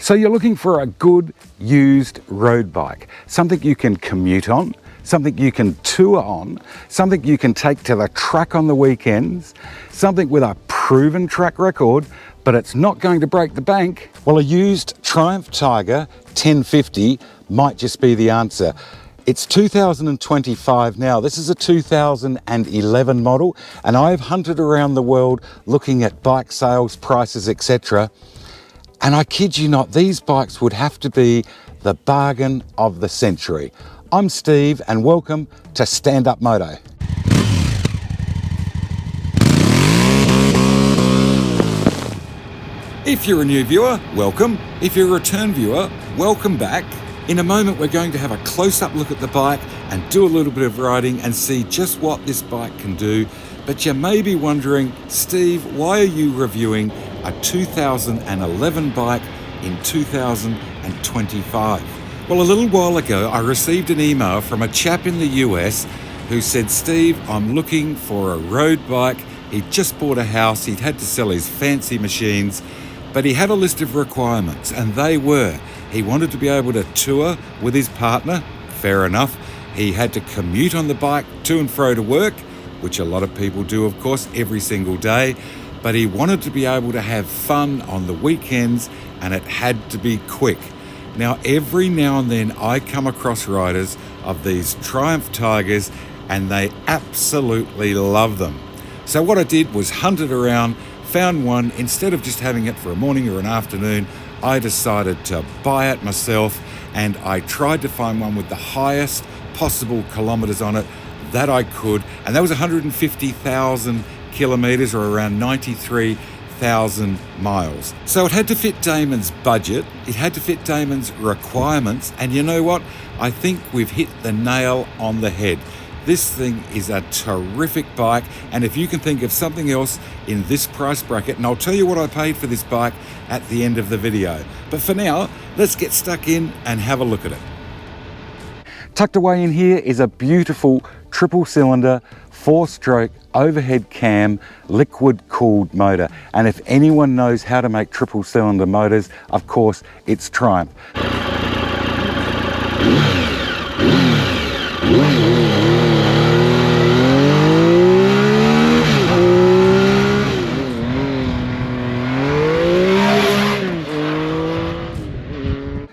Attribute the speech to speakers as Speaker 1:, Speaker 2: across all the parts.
Speaker 1: So you're looking for a good used road bike, something you can commute on, something you can tour on, something you can take to the track on the weekends, something with a proven track record, but it's not going to break the bank. Well, a used Triumph Tiger 1050 might just be the answer. It's 2025 now. This is a 2011 model, and I've hunted around the world looking at bike sales, prices, etc. And I kid you not, these bikes would have to be the bargain of the century. I'm Steve, and welcome to Stand Up Moto. If you're a new viewer, welcome. If you're a return viewer, welcome back. In a moment, we're going to have a close-up look at the bike and do a little bit of riding and see just what this bike can do. But you may be wondering, Steve, why are you reviewing a 2011 bike in 2025? Well, a little while ago, I received an email from a chap in the US who said, Steve, I'm looking for a road bike. He'd just bought a house, he'd had to sell his fancy machines, but he had a list of requirements, and they were, he wanted to be able to tour with his partner, fair enough. He had to commute on the bike to and fro to work, which a lot of people do, of course, every single day. But he wanted to be able to have fun on the weekends, and it had to be quick. Now, every now and then I come across riders of these Triumph Tigers, and they absolutely love them. So what I did was hunted around, found one. Instead of just having it for a morning or an afternoon, I decided to buy it myself, and I tried to find one with the highest possible kilometres on it that I could, and that was 150,000 kilometres, or around 93,000 miles. So it had to fit Damon's budget, it had to fit Damon's requirements, and you know what? I think we've hit the nail on the head. This thing is a terrific bike, and if you can think of something else in this price bracket, and I'll tell you what I paid for this bike at the end of the video. But for now, let's get stuck in and have a look at it. Tucked away in here is a beautiful triple cylinder, 4-stroke overhead cam, liquid cooled motor. And if anyone knows how to make triple cylinder motors, of course, it's Triumph.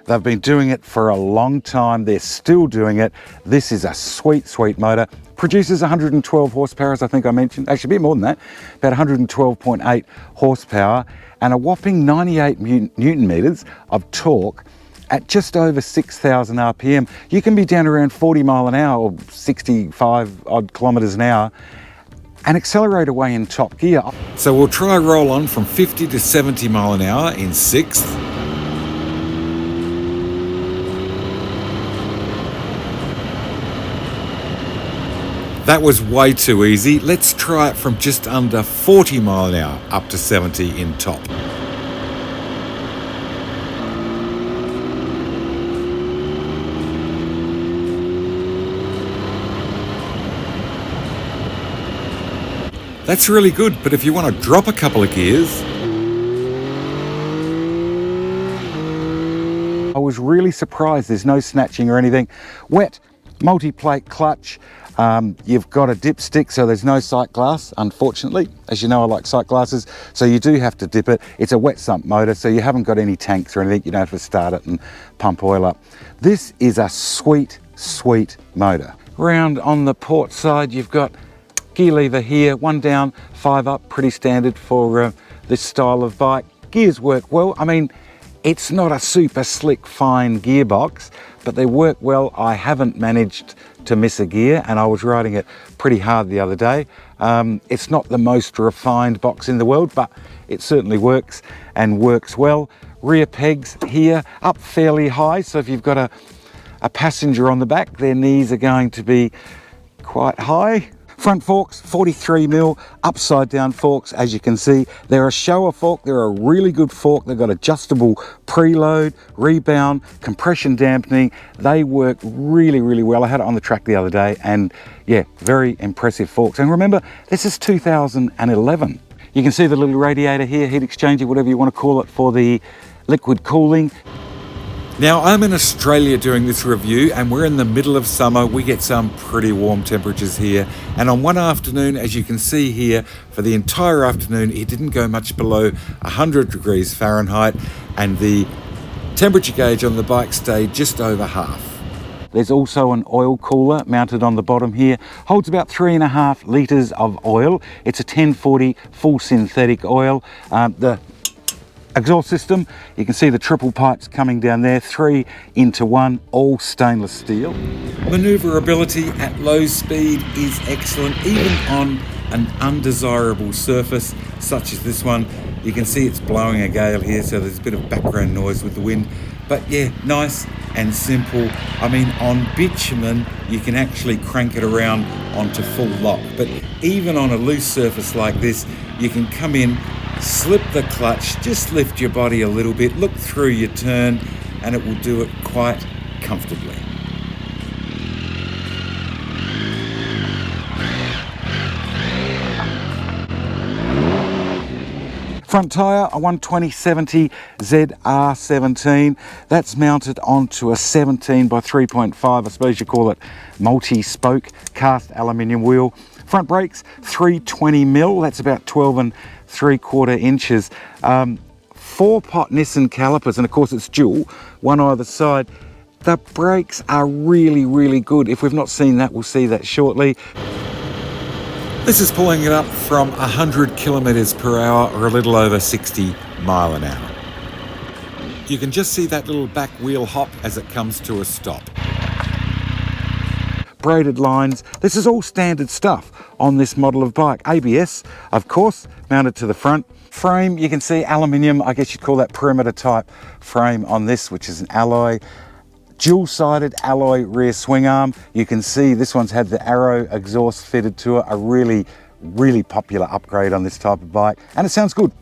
Speaker 1: They've been doing it for a long time. They're still doing it. This is a sweet, sweet motor. Produces 112 horsepower, as I think I mentioned. Actually, a bit more than that. About 112.8 horsepower and a whopping 98 newton meters of torque at just over 6,000 RPM. You can be down around 40 mile an hour or 65 odd kilometers an hour and accelerate away in top gear. So we'll try roll on from 50 to 70 mile an hour in 6th. That was way too easy. Let's try it from just under 40 mile an hour up to 70 in top. That's really good, but if you want to drop a couple of gears, I was really surprised there's no snatching or anything. Wet, multi-plate clutch. You've got a dipstick, so there's no sight glass, unfortunately. As you know, I like sight glasses, so you do have to dip it. It's a wet sump motor, so you haven't got any tanks or anything. You don't have to start it and pump oil up. This is a sweet, sweet motor. Round on the port side, you've got gear lever here, 1 down, 5 up, pretty standard for this style of bike. Gears work well. I mean, it's not a super slick, fine gearbox, but they work well. I haven't managed to miss a gear, and I was riding it pretty hard the other day. It's not the most refined box in the world, but it certainly works and works well. Rear pegs here up fairly high, so if you've got a passenger on the back, their knees are going to be quite high. Front forks, 43mm, upside down forks, as you can see. They're a shower fork, they're a really good fork. They've got adjustable preload, rebound, compression dampening. They work really, really well. I had it on the track the other day, and yeah, very impressive forks. And remember, this is 2011. You can see the little radiator here, heat exchanger, whatever you want to call it, for the liquid cooling. Now, I'm in Australia doing this review and we're in the middle of summer. We get some pretty warm temperatures here. And on one afternoon, as you can see here, for the entire afternoon, it didn't go much below 100 degrees Fahrenheit and the temperature gauge on the bike stayed just over half. There's also an oil cooler mounted on the bottom here. Holds about 3.5 litres of oil. It's a 1040 full synthetic oil. The exhaust system, you can see the triple pipes coming down there, 3 into 1, all stainless steel. Manoeuvrability at low speed is excellent, even on an undesirable surface such as this one. You can see it's blowing a gale here, so there's a bit of background noise with the wind. But yeah, nice and simple. I mean, on bitumen, you can actually crank it around onto full lock. But even on a loose surface like this, you can come in, slip the clutch, just lift your body a little bit, look through your turn, and it will do it quite comfortably. Front tyre, a 120/70 ZR17. That's mounted onto a 17 by 3.5, I suppose you call it multi-spoke cast aluminium wheel. Front brakes, 320mm, that's about 12.75 inches. 4-pot Nissan calipers, and of course it's dual, one either side. The brakes are really, really good. If we've not seen that, we'll see that shortly. This is pulling it up from 100 kilometres per hour or a little over 60 mile an hour. You can just see that little back wheel hop as it comes to a stop. Braided lines, this is all standard stuff on this model of bike. ABS, of course, mounted to the front. Frame, you can see aluminium, I guess you'd call that perimeter type frame on this, which is an alloy. Dual-sided alloy rear swing arm. You can see this one's had the Arrow exhaust fitted to it, a really, really popular upgrade on this type of bike, and it sounds good.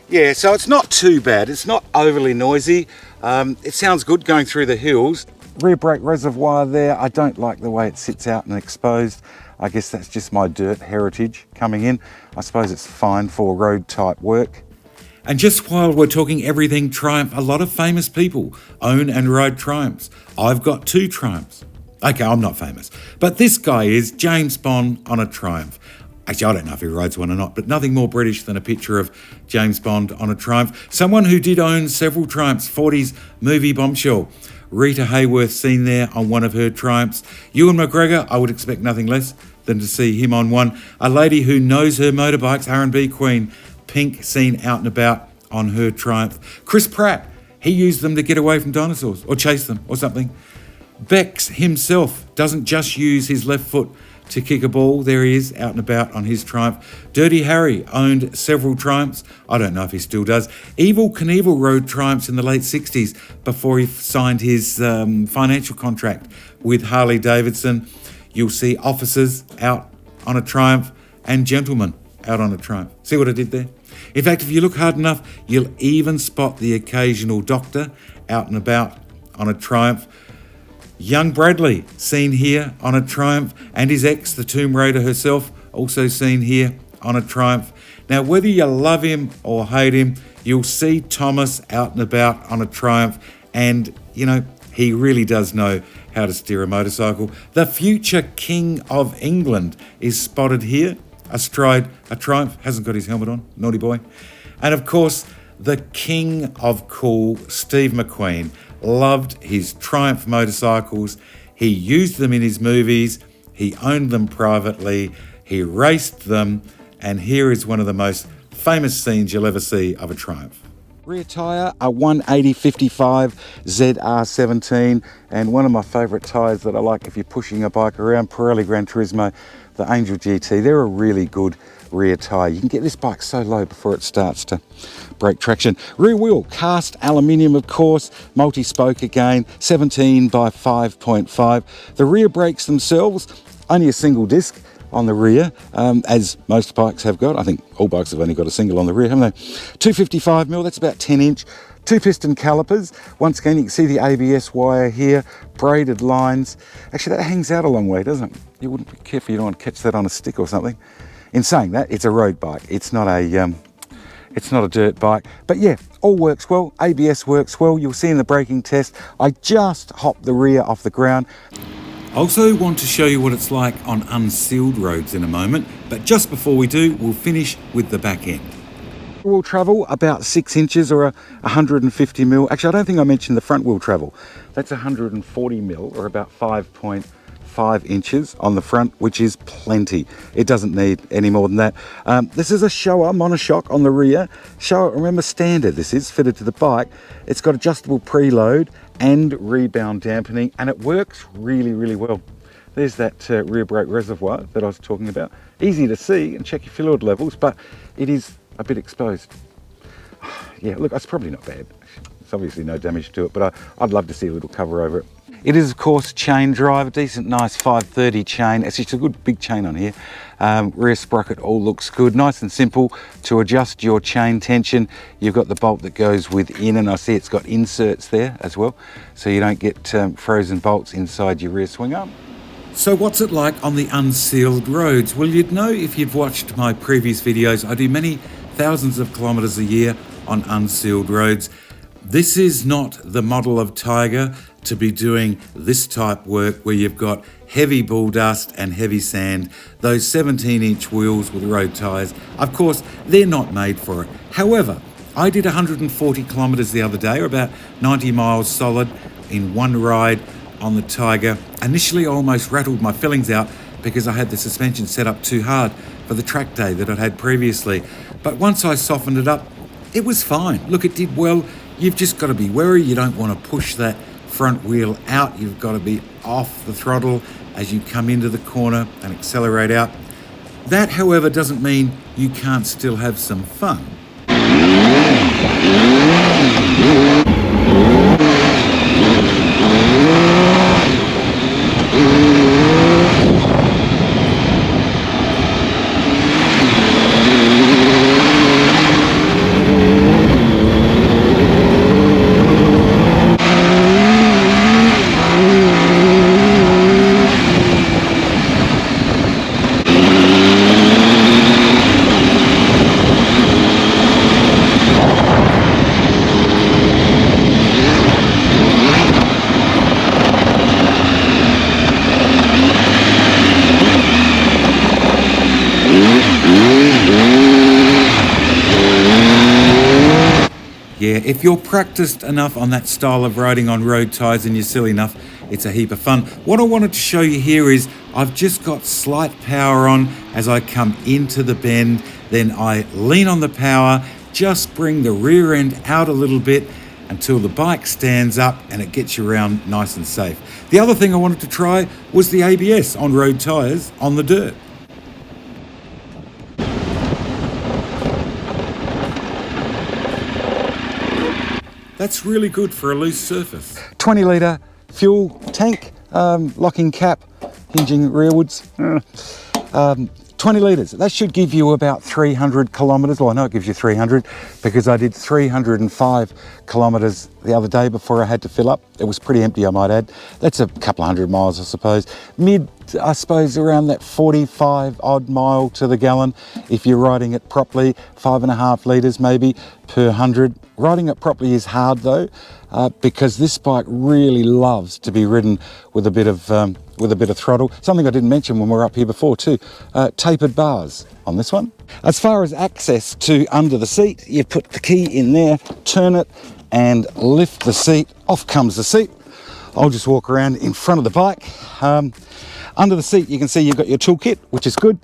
Speaker 1: Yeah, so it's not too bad. It's not overly noisy. It sounds good going through the hills. Rear brake reservoir there. I don't like the way it sits out and exposed. I guess that's just my dirt heritage coming in. I suppose it's fine for road type work. And just while we're talking everything Triumph, a lot of famous people own and ride Triumphs. I've got 2 Triumphs. Okay, I'm not famous, but this guy is James Bond on a Triumph. Actually, I don't know if he rides one or not, but nothing more British than a picture of James Bond on a Triumph. Someone who did own several Triumphs, 40s movie bombshell. Rita Hayworth seen there on one of her Triumphs. Ewan McGregor, I would expect nothing less than to see him on one. A lady who knows her motorbikes, R&B queen, Pink, seen out and about on her Triumph. Chris Pratt, he used them to get away from dinosaurs or chase them or something. Bex himself doesn't just use his left foot to kick a ball. There he is out and about on his Triumph. Dirty Harry owned several Triumphs. I don't know if he still does. Evel Knievel rode Triumphs in the late 60s before he signed his financial contract with Harley Davidson. You'll see officers out on a Triumph and gentlemen out on a Triumph. See what I did there? In fact, if you look hard enough, you'll even spot the occasional doctor out and about on a Triumph. Young Bradley, seen here on a Triumph, and his ex, the Tomb Raider herself, also seen here on a Triumph. Now, whether you love him or hate him, you'll see Thomas out and about on a Triumph, and, you know, he really does know how to steer a motorcycle. The future King of England is spotted here, astride a Triumph, hasn't got his helmet on, naughty boy. And, of course, the King of Cool, Steve McQueen, loved his Triumph motorcycles. He used them in his movies. He owned them privately. He raced them. And here is one of the most famous scenes you'll ever see of a Triumph. Rear tyre, a 180/55 ZR17. And one of my favourite tyres that I like if you're pushing a bike around, Pirelli Gran Turismo, the Angel GT. They're a really good rear tyre. You can get this bike so low before it starts to break traction. Rear wheel, cast aluminium, of course, multi-spoke again, 17 by 5.5. The rear brakes themselves, only a single disc on the rear, as most bikes have got. I think all bikes have only got a single on the rear, haven't they? 255mm, that's about 10-inch. Two piston calipers. Once again, you can see the ABS wire here, braided lines. Actually, that hangs out a long way, doesn't it? You wouldn't be careful, you don't want to catch that on a stick or something. In saying that, it's a road bike. It's not a dirt bike. But yeah, all works well. ABS works well. You'll see in the braking test, I just hopped the rear off the ground. I also want to show you what it's like on unsealed roads in a moment. But just before we do, we'll finish with the back end. Wheel travel about 6 inches or 150 mil. Actually, I don't think I mentioned the front wheel travel. That's 140 mil or about 5.5 inches on the front, which is plenty. It doesn't need any more than that. This is a Showa monoshock on the rear. Showa, remember, standard. This is fitted to the bike. It's got adjustable preload and rebound dampening, and it works really, really well. There's that rear brake reservoir that I was talking about. Easy to see and check your fluid levels, but it is a bit exposed. Yeah, look, it's probably not bad. There's obviously no damage to it, but I'd love to see a little cover over it. It is, of course, chain drive, a decent, nice 530 chain. It's just a good big chain on here. Rear sprocket all looks good. Nice and simple to adjust your chain tension. You've got the bolt that goes within, and I see it's got inserts there as well, so you don't get frozen bolts inside your rear swing arm. So what's it like on the unsealed roads? Well, you'd know if you'd watched my previous videos. I do many thousands of kilometres a year on unsealed roads. This is not the model of Tiger to be doing this type work where you've got heavy bull dust and heavy sand. Those 17-inch wheels with road tyres, of course, they're not made for it. However, I did 140 kilometres the other day, or about 90 miles solid in one ride on the Tiger. Initially, I almost rattled my fillings out because I had the suspension set up too hard for the track day that I'd had previously. But once I softened it up, it was fine. Look, it did well. You've just got to be wary. You don't want to push that front wheel out. You've got to be off the throttle as you come into the corner and accelerate out. That, however, doesn't mean you can't still have some fun. Yeah, if you're practiced enough on that style of riding on road tyres and you're silly enough, it's a heap of fun. What I wanted to show you here is I've just got slight power on as I come into the bend, then I lean on the power, just bring the rear end out a little bit until the bike stands up and it gets you around nice and safe. The other thing I wanted to try was the ABS on road tyres on the dirt. That's really good for a loose surface. 20 litre fuel tank, locking cap, hinging rearwards. 20 litres. That should give you about 300 kilometres. Well, I know it gives you 300 because I did 305 kilometres the other day before I had to fill up. It was pretty empty, I might add. That's a couple of hundred miles, I suppose. I suppose around that 45 odd mile to the gallon. If you're riding it properly, 5.5 litres maybe per 100. Riding it properly is hard though, because this bike really loves to be ridden with a bit of throttle. Something I didn't mention when we were up here before too, tapered bars on this one. As far as access to under the seat, you put the key in there, turn it and lift the seat. Off comes the seat. I'll just walk around in front of the bike. Under the seat you can see you've got your toolkit, which is good.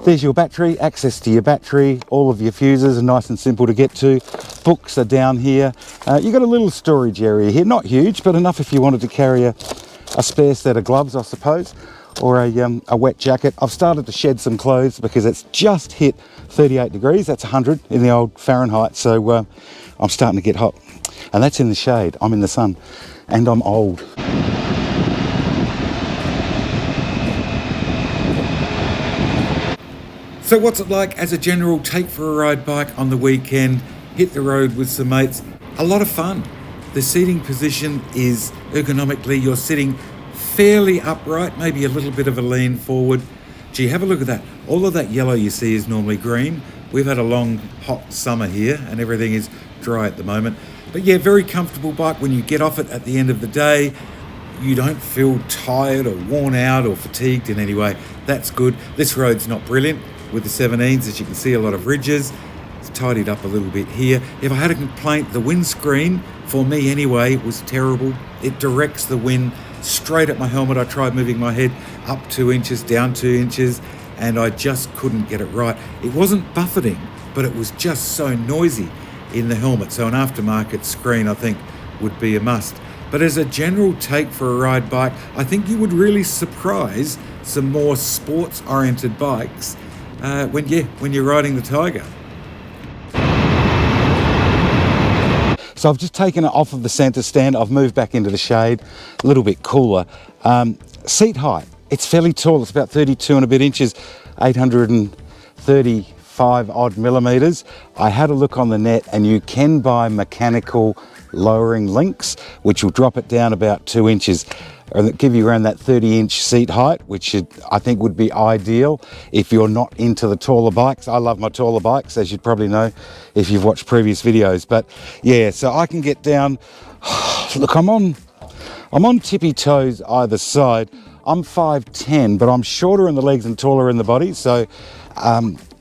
Speaker 1: There's your battery, access to your battery, all of your fuses are nice and simple to get to. Books are down here. You've got a little storage area here, not huge, but enough if you wanted to carry a spare set of gloves, I suppose, or a wet jacket. I've started to shed some clothes because it's just hit 38 degrees, that's 100 in the old Fahrenheit, so I'm starting to get hot. And that's in the shade, I'm in the sun, and I'm old. So what's it like as a general take for a ride bike on the weekend, hit the road with some mates? a lot of fun. The seating position is ergonomically, you're sitting fairly upright, maybe a little bit of a lean forward. Gee, have a look at that. All of that yellow you see is normally green. We've had a long, hot summer here and everything is dry at the moment. But yeah, very comfortable bike. When you get off it at the end of the day, you don't feel tired or worn out or fatigued in any way. That's good. This road's not brilliant with the 17s, as you can see, a lot of ridges. It's tidied up a little bit here. If I had a complaint, the windscreen, for me anyway, was terrible. It directs the wind straight at my helmet. I tried moving my head up 2 inches, down 2 inches, and I just couldn't get it right. It wasn't buffeting, but it was just so noisy in the helmet. So an aftermarket screen, I think, would be a must. But as a general take for a ride bike, I think you would really surprise some more sports-oriented bikes when you're riding the Tiger. So I've just taken it off of the centre stand. I've moved back into the shade, a little bit cooler. Seat height, it's fairly tall. It's about 32 and a bit inches, 835 odd millimetres. I had a look on the net and you can buy mechanical lowering links, which will drop it down about 2 inches and give you around that 30-inch seat height, which I think would be ideal if you're not into the taller bikes. I love my taller bikes, as you'd probably know if you've watched previous videos. But yeah, so I can get down. Look, I'm on tippy toes either side. I'm 5'10", but I'm shorter in the legs and taller in the body. So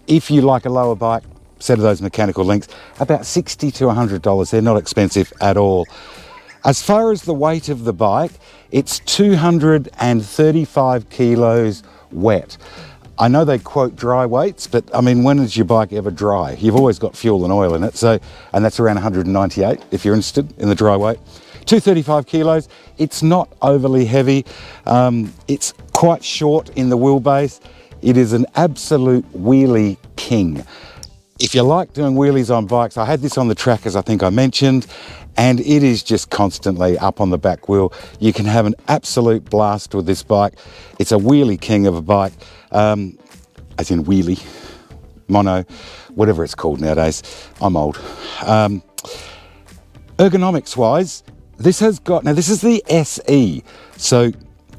Speaker 1: if you like a lower bike, set of those mechanical links, about $60 to $100. They're not expensive at all. As far as the weight of the bike, it's 235 kilos wet. I know they quote dry weights, but I mean, when is your bike ever dry? You've always got fuel and oil in it, and that's around 198 if you're interested in the dry weight. 235 kilos, it's not overly heavy. It's quite short in the wheelbase. It is an absolute wheelie king. If you like doing wheelies on bikes, I had this on the track, as I think I mentioned, and it is just constantly up on the back wheel. You can have an absolute blast with this bike. It's a wheelie king of a bike, as in wheelie, mono, whatever it's called nowadays. I'm old. Ergonomics wise, this is the SE. So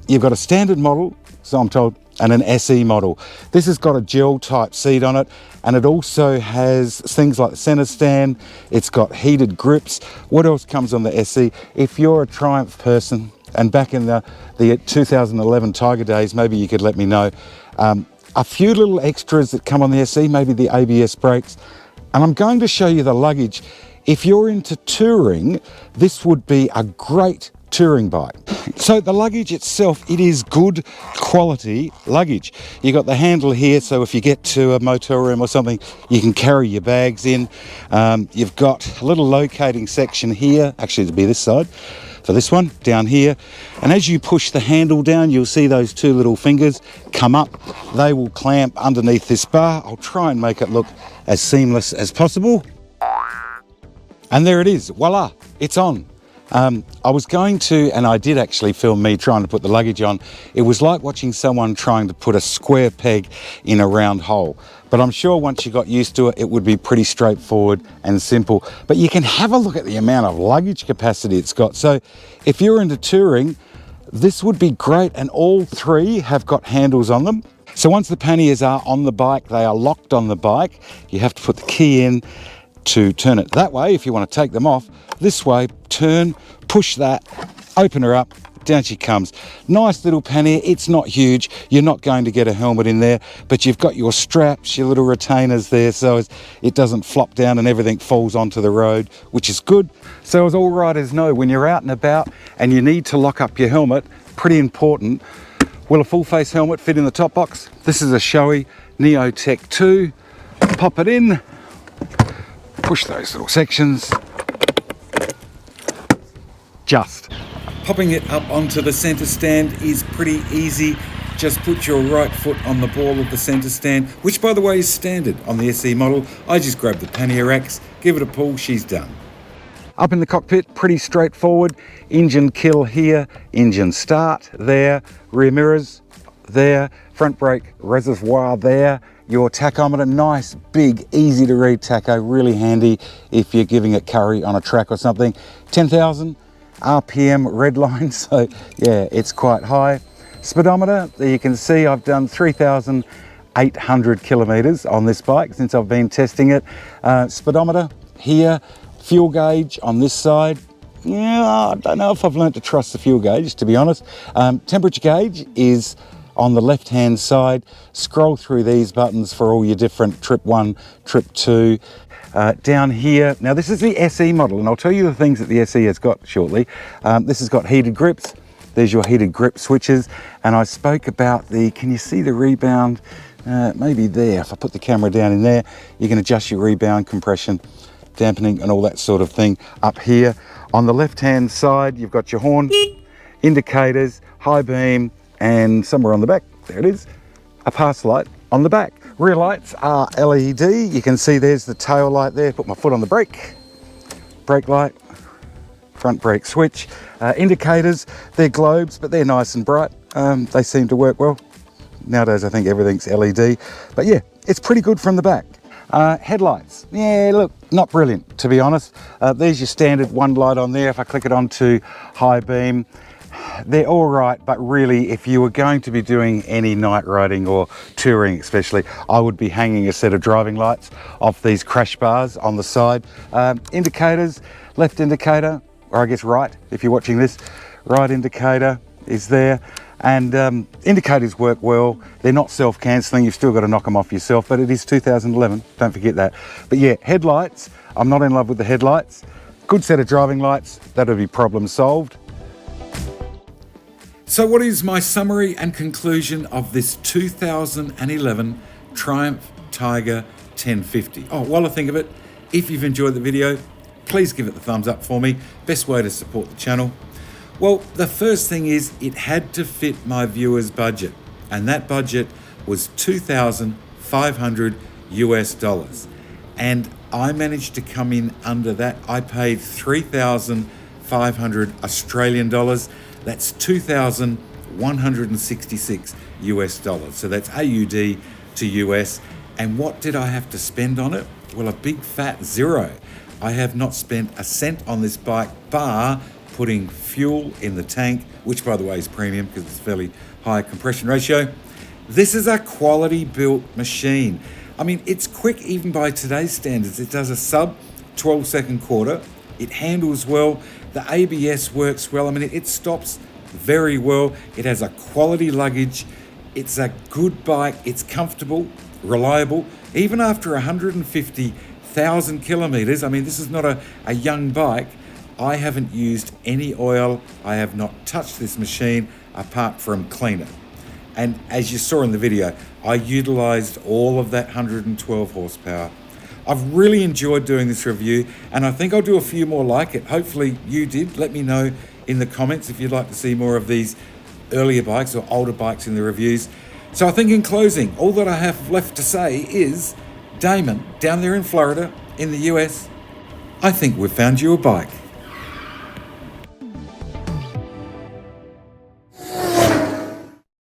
Speaker 1: you've got a standard model, so I'm told, and an SE model. This has got a gel type seat on it, and it also has things like the center stand. It's got heated grips. What else comes on the SE? If you're a Triumph person, and back in the 2011 Tiger days, maybe you could let me know, a few little extras that come on the SE, maybe the ABS brakes. And I'm going to show you the Luggage. If you're into touring, this would be a great touring bike. So the Luggage itself, it is good quality luggage. You got the handle here, so if you get to a motel room or something, you can carry your bags in. You've got a little locating section here, actually it'll be this side, for this one, down here. And as you push the handle down, you'll see those two little fingers come up. They will clamp underneath this bar. I'll try and make it look as seamless as possible. And there it is, voila, it's on. I was going to, and I did actually film me trying to put the Luggage on. It was like watching someone trying to put a square peg in a round hole. But I'm sure once you got used to it, it would be pretty straightforward and simple. But you can have a look at the amount of luggage capacity it's got. So if you're into touring, this would be great. And all three have got handles on them. So once the panniers are on the bike, they are locked on the bike. You have to put the key in to turn it that way if you want to take them off. This way, turn, push that, open her up, down she comes. Nice little pannier, it's not huge, you're not going to get a helmet in there, but you've got your straps, your little retainers there, so it doesn't flop down and everything falls onto the road, which is good. So as all riders know, when you're out and about and you need to lock up your helmet, pretty important, will a full face helmet fit in the top box? This is a Shoei Neotech 2, pop it in, push those little sections, just. Popping it up onto the centre stand is pretty easy. Just put your right foot on the ball of the centre stand, which by the way is standard on the SE model. I just grab the pannier racks, give it a pull, she's done. Up in the cockpit, pretty straightforward. Engine kill here, engine start there, rear mirrors there, front brake reservoir there, your tachometer, nice, big, easy to read tacho, really handy if you're giving it curry on a track or something. 10,000 RPM red line, so yeah, it's quite high. Speedometer, there you can see I've done 3,800 kilometers on this bike since I've been testing it. Speedometer here, fuel gauge on this side. Yeah, I don't know if I've learned to trust the fuel gauge, to be honest. Temperature gauge is on the left hand side. Scroll through these buttons for all your different trip 1, trip 2. Down here, now this is the SE model, and I'll tell you the things that the SE has got shortly. This has got heated grips. There's your heated grip switches, and I spoke about the, can you see the rebound? Maybe there, if I put the camera down in there, you can adjust your rebound, compression, dampening, and all that sort of thing up here. On the left hand side, you've got your horn, indicators, high beam, and somewhere on the back, there it is, a pass light on the back. Rear lights are LED. You can see there's the tail light there. Put my foot on the brake. Brake light, front brake switch. Indicators, they're globes, but they're nice and bright. They seem to work well. Nowadays, I think everything's LED. But yeah, it's pretty good from the back. Headlights, yeah, look, not brilliant, to be honest. There's your standard one light on there. If I click it onto high beam, they're all right, but really, if you were going to be doing any night riding or touring especially, I would be hanging a set of driving lights off these crash bars on the side. Indicators, left indicator, or I guess right, if you're watching this, right indicator is there. And indicators work well. They're not self-cancelling. You've still got to knock them off yourself, but it is 2011, don't forget that. But yeah, headlights, I'm not in love with the headlights. Good set of driving lights, that'll be problem solved. So what is my summary and conclusion of this 2011 Triumph Tiger 1050? Oh, while I think of it, if you've enjoyed the video, please give it the thumbs up for me. Best way to support the channel. Well, the first thing is it had to fit my viewer's budget, and that budget was $2,500 US. And I managed to come in under that. I paid 3,500 Australian dollars. That's 2,166 US dollars. So that's AUD to US. And what did I have to spend on it? Well, a big fat zero. I have not spent a cent on this bike, bar putting fuel in the tank, which by the way is premium because it's fairly high compression ratio. This is a quality built machine. I mean, it's quick even by today's standards. It does a sub 12-second quarter. It handles well. The ABS works well. I mean, it stops very well. It has a quality luggage. It's a good bike. It's comfortable, reliable. Even after 150,000 kilometers, I mean, this is not a young bike. I haven't used any oil. I have not touched this machine apart from clean it. And as you saw in the video, I utilized all of that 112 horsepower. I've really enjoyed doing this review, and I think I'll do a few more like it. Hopefully you did. Let me know in the comments if you'd like to see more of these earlier bikes or older bikes in the reviews. So I think in closing, all that I have left to say is, Damon, down there in Florida, in the US, I think we've found you a bike.